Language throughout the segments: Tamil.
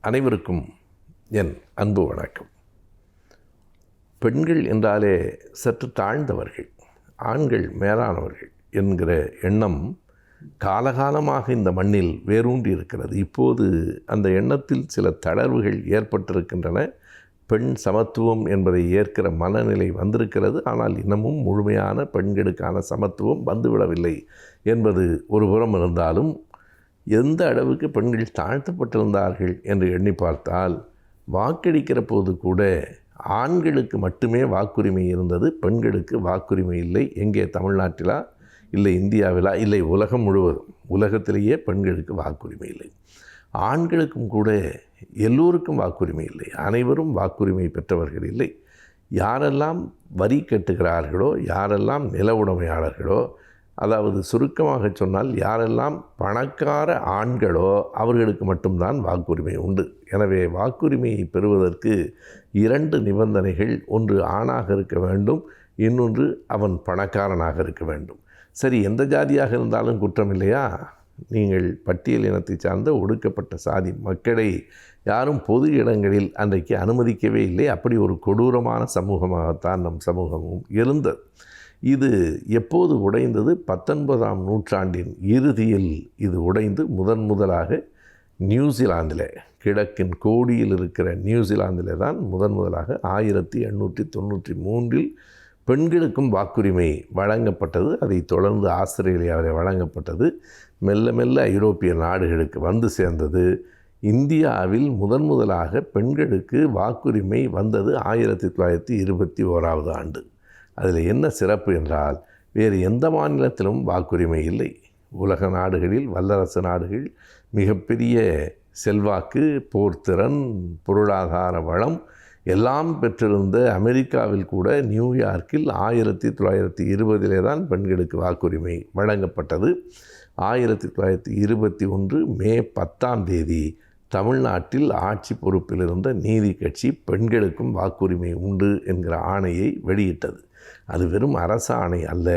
அனைவருக்கும் என் அன்பு வணக்கம். பெண்கள் என்றாலே சற்று தாழ்ந்தவர்கள், ஆண்கள் மேலானவர்கள் என்கிற எண்ணம் காலகாலமாக இந்த மண்ணில் வேரூன்றி இருக்கிறது. இப்போது அந்த எண்ணத்தில் சில தளர்வுகள் ஏற்பட்டிருக்கின்றன. பெண் சமத்துவம் என்பதை ஏற்கிற மனநிலை வந்திருக்கிறது. ஆனால் இன்னமும் முழுமையான பெண்களுக்கான சமத்துவம் வந்துவிடவில்லை என்பது ஒரு புறம் இருந்தாலும், எந்த அளவுக்கு பெண்கள் தாழ்த்தப்பட்டிருந்தார்கள் என்று எண்ணி பார்த்தால், வாக்களிக்கிற போது கூட ஆண்களுக்கு மட்டுமே வாக்குரிமை இருந்தது, பெண்களுக்கு வாக்குரிமை இல்லை. எங்கே? தமிழ்நாட்டிலா, இல்லை இந்தியாவிலா, இல்லை உலகம் முழுவதும். உலகத்திலேயே பெண்களுக்கு வாக்குரிமை இல்லை. ஆண்களுக்கும் கூட எல்லோருக்கும் வாக்குரிமை இல்லை. அனைவரும் வாக்குரிமை பெற்றவர்கள் இல்லை. யாரெல்லாம் வரி கட்டுகிறார்களோ, யாரெல்லாம் நில உடைமையாளர்களோ, அதாவது சுருக்கமாக சொன்னால் யாரெல்லாம் பணக்கார ஆண்களோ அவர்களுக்கு மட்டும்தான் வாக்குரிமை உண்டு. எனவே வாக்குரிமையை பெறுவதற்கு 2 நிபந்தனைகள். ஒன்று, ஆணாக இருக்க வேண்டும், இன்னொன்று அவன் பணக்காரனாக இருக்க வேண்டும். சரி, எந்த ஜாதியாக இருந்தாலும் குற்றம் இல்லையா? நீங்கள் பட்டியல் இனத்தை சார்ந்த ஒடுக்கப்பட்ட சாதி மக்களை யாரும் பொது இடங்களில் அன்றைக்கு அனுமதிக்கவே இல்லை. அப்படி ஒரு கொடூரமான சமூகமாகத்தான் நம் சமூகமும் இருந்தது. இது எப்போது உடைந்தது? 19ஆம் நூற்றாண்டின் இறுதியில் இது உடைந்து முதலாக நியூசிலாந்தில், கிழக்கின் கோடியில் இருக்கிற நியூசிலாந்தில் தான் முதலாக 1893 பெண்களுக்கும் வாக்குரிமை வழங்கப்பட்டது. அதைத் தொடர்ந்து ஆஸ்திரேலியாவில் வழங்கப்பட்டது. மெல்ல மெல்ல ஐரோப்பிய நாடுகளுக்கு வந்து சேர்ந்தது. இந்தியாவில் முதலாக பெண்களுக்கு வாக்குரிமை வந்தது 1921ஆவது ஆண்டு. அதில் என்ன சிறப்பு என்றால், வேறு எந்த மாநிலத்திலும் வாக்குரிமை இல்லை. உலக நாடுகளில், வல்லரசு நாடுகள் மிகப்பெரிய செல்வாக்கு, போர்த்திறன், பொருளாதார வளம் எல்லாம் பெற்றிருந்த அமெரிக்காவில் கூட நியூயார்க்கில் 1920 தான் பெண்களுக்கு வாக்குரிமை வழங்கப்பட்டது. 1921 மே 10ஆம் தேதி தமிழ்நாட்டில் ஆட்சி பொறுப்பில் இருந்த நீதி கட்சி பெண்களுக்கும் வாக்குரிமை உண்டு என்கிற ஆணையை வெளியிட்டது. அது வெறும் அரச ஆணை அல்ல,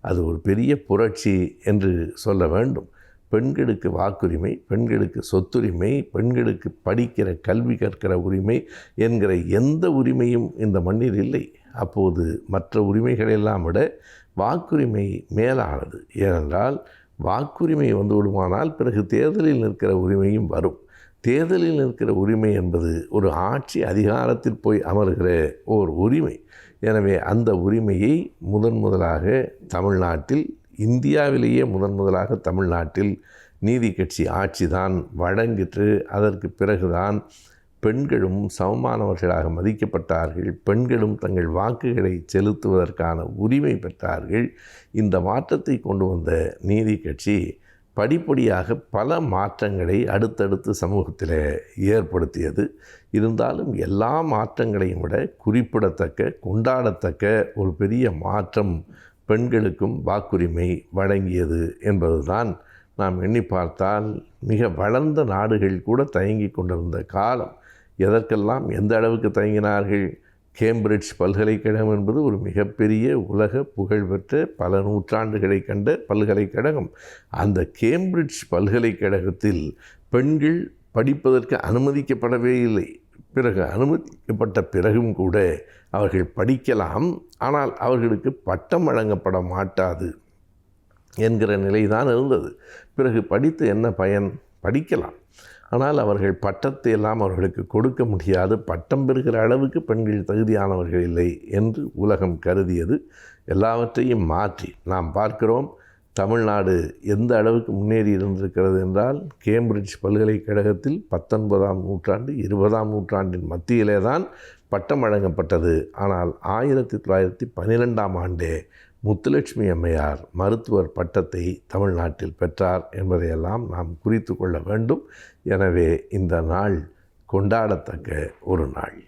அது ஒரு பெரிய புரட்சி என்று சொல்ல வேண்டும். பெண்களுக்கு வாக்குரிமை, பெண்களுக்கு சொத்துரிமை, பெண்களுக்கு படிக்கிற கல்வி கற்கிற உரிமை என்கிற எந்த உரிமையும் இந்த மண்ணில் இல்லை. அப்போது மற்ற உரிமைகளெல்லாம் விட வாக்குரிமை மேலானது. ஏனென்றால் வாக்குரிமை வந்து விடுமானால் பிறகு தேர்தலில் நிற்கிற உரிமையும் வரும். தேர்தலில் நிற்கிற உரிமை என்பது ஒரு ஆட்சி அதிகாரத்தில் போய் அமர்கிற ஓர் உரிமை. எனவே அந்த உரிமையை முதலாக தமிழ்நாட்டில், இந்தியாவிலேயே முதலாக தமிழ்நாட்டில் நீதி கட்சி ஆட்சி தான் வழங்கிற்று. அதற்கு பிறகுதான் பெண்களும் சமமானவர்களாக மதிக்கப்பட்டார்கள். பெண்களும் தங்கள் வாக்குகளை செலுத்துவதற்கான உரிமை பெற்றார்கள். இந்த மாற்றத்தை கொண்டு வந்த நீதி கட்சி படிப்படியாக பல மாற்றங்களை அடுத்தடுத்து சமூகத்தில் ஏற்படுத்தியது. இருந்தாலும் எல்லா மாற்றங்களையும் விட குறிப்பிடத்தக்க, கொண்டாடத்தக்க ஒரு பெரிய மாற்றம் பெண்களுக்கும் வாக்குரிமை வழங்கியது என்பதுதான். நாம் எண்ணி பார்த்தால் மிக வளர்ந்த நாடுகள் கூட தயங்கி கொண்டிருந்த காலம். எதற்கெல்லாம் எந்த அளவுக்கு தயங்கினார்கள்? கேம்பிரிட்ஜ் பல்கலைக்கழகம் என்பது ஒரு மிகப்பெரிய உலக புகழ்பெற்ற பல நூற்றாண்டுகளை கண்ட பல்கலைக்கழகம். அந்த கேம்பிரிட்ஜ் பல்கலைக்கழகத்தில் பெண்கள் படிப்பதற்கு அனுமதிக்கப்படவே இல்லை. பிறகு அனுமதிக்கப்பட்ட பிறகும் கூட அவர்கள் படிக்கலாம், ஆனால் அவர்களுக்கு பட்டம் வழங்கப்பட மாட்டாது என்கிற நிலைதான் இருந்தது. பிறகு படித்து என்ன பயன்? படிக்கலாம், ஆனால் அவர்கள் பட்டத்தை எல்லாம் அவர்களுக்கு கொடுக்க முடியாது. பட்டம் பெறுகிற அளவுக்கு பெண்கள் தகுதியானவர்கள் இல்லை என்று உலகம் கருதியது. எல்லாவற்றையும் மாற்றி நாம் பார்க்கிறோம். தமிழ்நாடு எந்த அளவுக்கு முன்னேறி இருந்திருக்கிறது என்றால், கேம்பிரிட்ஜ் பல்கலைக்கழகத்தில் 19ஆம் நூற்றாண்டு 20ஆம் நூற்றாண்டின் மத்தியிலே தான் பட்டம் வழங்கப்பட்டது. ஆனால் 1912ஆம் ஆண்டே முத்துலட்சுமி அம்மையார் மருத்துவர் பட்டத்தை தமிழ்நாட்டில் பெற்றார் என்பதையெல்லாம் நாம் குறித்து கொள்ள வேண்டும். எனவே இந்த நாள் கொண்டாடத்தக்க ஒரு நாள்.